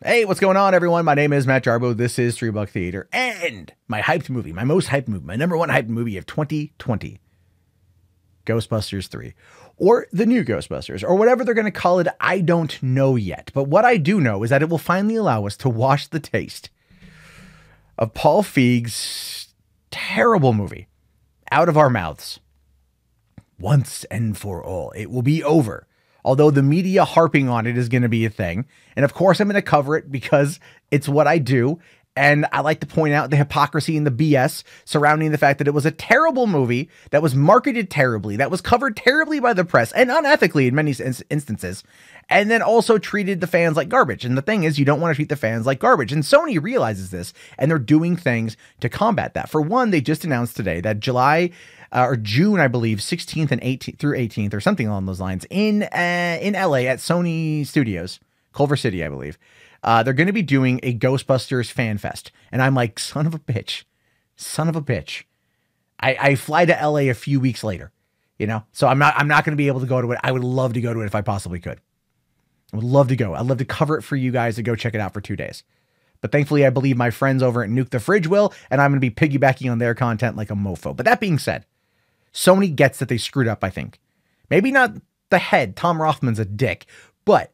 Hey, what's going on, everyone? My name is Matt Jarbo. This is Three Buck Theater, and my hyped movie, my most hyped movie, my number one hyped movie of 2020, Ghostbusters 3, or the new Ghostbusters, or whatever they're going to call it. I don't know yet, but what I do know is that it will finally allow us to wash the taste of Paul Feig's terrible movie out of our mouths once and for all. It will be over. Although the media harping on it is going to be a thing. And of course, I'm going to cover it because it's what I do. And I like to point out the hypocrisy and the BS surrounding the fact that it was a terrible movie that was marketed terribly, that was covered terribly by the press and unethically in many instances, and then also treated the fans like garbage. And the thing is, you don't want to treat the fans like garbage. And Sony realizes this, and they're doing things to combat that. For one, they just announced today that June, I believe, 16th and 18th through 18th or something along those lines in LA at Sony Studios, Culver City, I believe. They're going to be doing a Ghostbusters fan fest. And I'm like, son of a bitch. I fly to LA a few weeks later, so I'm not going to be able to go to it. I would love to go to it if I possibly could. I would love to go. I'd love to cover it for you guys to go check it out for 2 days. But thankfully, I believe my friends over at Nuke the Fridge will, and I'm going to be piggybacking on their content like a mofo. But that being said, Sony gets that they screwed up, I think. Maybe not the head. Tom Rothman's a dick. But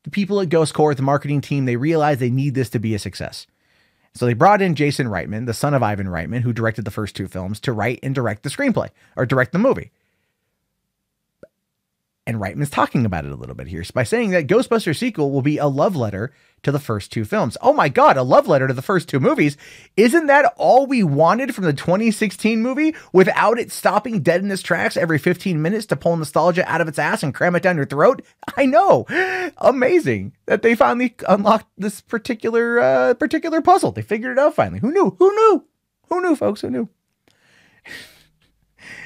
the people at Ghost Corps, the marketing team, they realize they need this to be a success. So they brought in Jason Reitman, the son of Ivan Reitman, who directed the first 2 films, to write and direct the screenplay, or direct the movie. And Reitman's talking about it a little bit here by saying that Ghostbusters sequel will be a love letter to the first 2 films. Oh my God, a love letter to the first 2 movies. Isn't that all we wanted from the 2016 movie without it stopping dead in its tracks every 15 minutes to pull nostalgia out of its ass and cram it down your throat? I know. Amazing that they finally unlocked this particular puzzle. They figured it out finally. Who knew, folks? Who knew?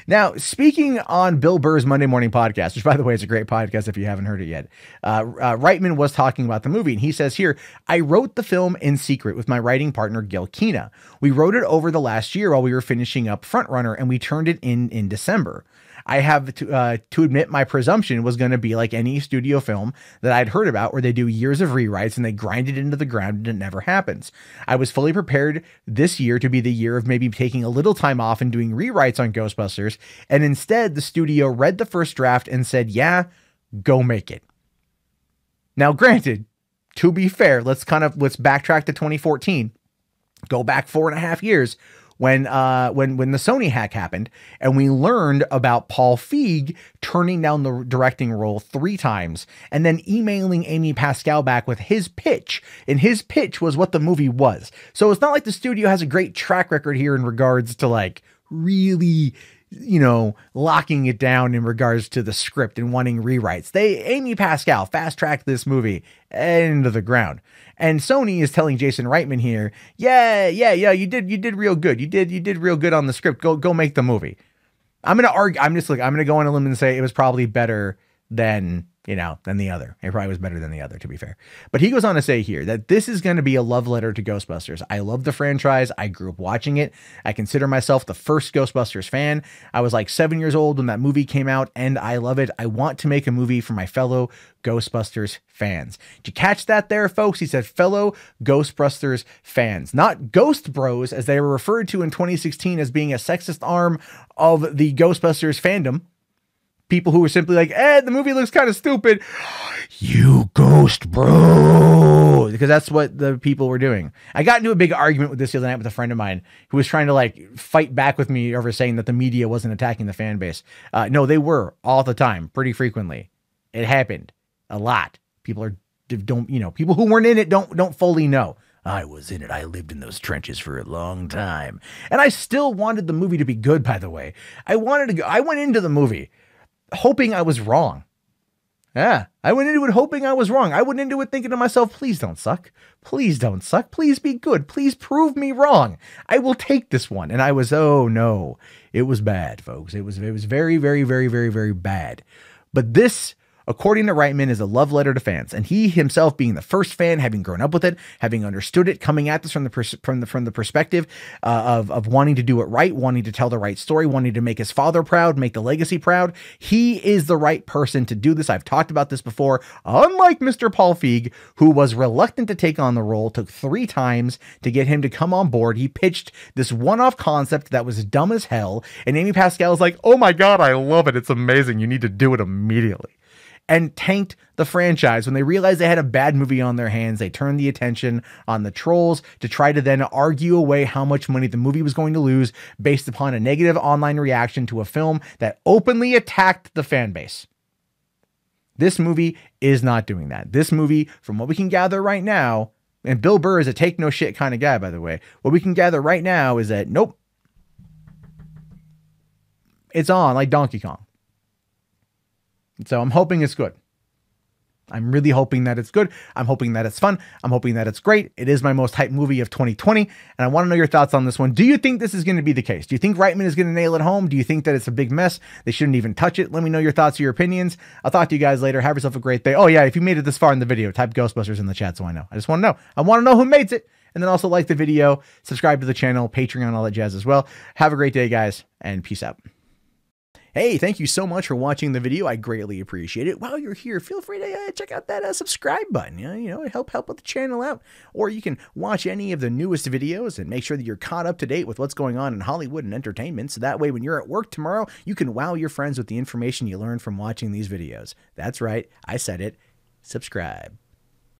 Now, speaking on Bill Burr's Monday Morning Podcast, which, by the way, is a great podcast if you haven't heard it yet, Reitman was talking about the movie, and he says here, I wrote the film in secret with my writing partner, Gil Kina. We wrote it over the last year while we were finishing up Frontrunner, and we turned it in December. I have to admit my presumption was going to be like any studio film that I'd heard about where they do years of rewrites and they grind it into the ground and it never happens. I was fully prepared this year to be the year of maybe taking a little time off and doing rewrites on Ghostbusters. And instead, the studio read the first draft and said, yeah, go make it. Now, granted, to be fair, let's backtrack to 2014, go back 4.5 years. When the Sony hack happened and we learned about Paul Feig turning down the directing role 3 times and then emailing Amy Pascal back with his pitch, and his pitch was what the movie was. So it's not like the studio has a great track record here in regards to like really, locking it down in regards to the script and wanting rewrites. Amy Pascal fast-tracked this movie into the ground. And Sony is telling Jason Reitman here, yeah, you did real good. You did real good on the script. Go make the movie. I'm going to argue. I'm going to go on a limb and say it was probably better than the other. It probably was better than the other, to be fair. But he goes on to say here that this is going to be a love letter to Ghostbusters. I love the franchise. I grew up watching it. I consider myself the first Ghostbusters fan. I was like 7 years old when that movie came out, and I love it. I want to make a movie for my fellow Ghostbusters fans. Did you catch that there, folks? He said fellow Ghostbusters fans, not Ghost Bros, as they were referred to in 2016 as being a sexist arm of the Ghostbusters fandom. People who were simply like, the movie looks kind of stupid. You ghost bro. Because that's what the people were doing. I got into a big argument with this the other night with a friend of mine who was trying to fight back with me over saying that the media wasn't attacking the fan base. No, they were all the time, pretty frequently. It happened a lot. People people who weren't in it don't fully know. I was in it. I lived in those trenches for a long time. And I still wanted the movie to be good, by the way. I went into the movie hoping I was wrong. Yeah, I went into it hoping I was wrong. I went into it thinking to myself, please don't suck. Please don't suck. Please be good. Please prove me wrong. I will take this one. And I was, oh no, it was bad, folks. It was very, very, very, very, very bad. But this according to Reitman, is a love letter to fans, and he himself being the first fan, having grown up with it, having understood it, coming at this from the perspective of wanting to do it right, wanting to tell the right story, wanting to make his father proud, make the legacy proud. He is the right person to do this. I've talked about this before. Unlike Mr. Paul Feig, who was reluctant to take on the role, took 3 times to get him to come on board. He pitched this one-off concept that was dumb as hell, and Amy Pascal is like, oh my God, I love it. It's amazing. You need to do it immediately. And tanked the franchise. When they realized they had a bad movie on their hands, they turned the attention on the trolls to try to then argue away how much money the movie was going to lose based upon a negative online reaction to a film that openly attacked the fan base. This movie is not doing that. This movie, from what we can gather right now, and Bill Burr is a take no shit kind of guy, by the way, what we can gather right now is that, nope, it's on like Donkey Kong. So I'm hoping it's good. I'm really hoping that it's good. I'm hoping that it's fun. I'm hoping that it's great. It is my most hyped movie of 2020. And I want to know your thoughts on this one. Do you think this is going to be the case? Do you think Reitman is going to nail it home? Do you think that it's a big mess? They shouldn't even touch it. Let me know your thoughts or your opinions. I'll talk to you guys later. Have yourself a great day. Oh yeah, if you made it this far in the video, type Ghostbusters in the chat so I know. I just want to know. I want to know who made it. And then also like the video, subscribe to the channel, Patreon, all that jazz as well. Have a great day, guys, and peace out. Hey, thank you so much for watching the video. I greatly appreciate it. While you're here, feel free to check out that subscribe button. You know, help the channel out. Or you can watch any of the newest videos and make sure that you're caught up to date with what's going on in Hollywood and entertainment. So that way, when you're at work tomorrow, you can wow your friends with the information you learned from watching these videos. That's right. I said it. Subscribe.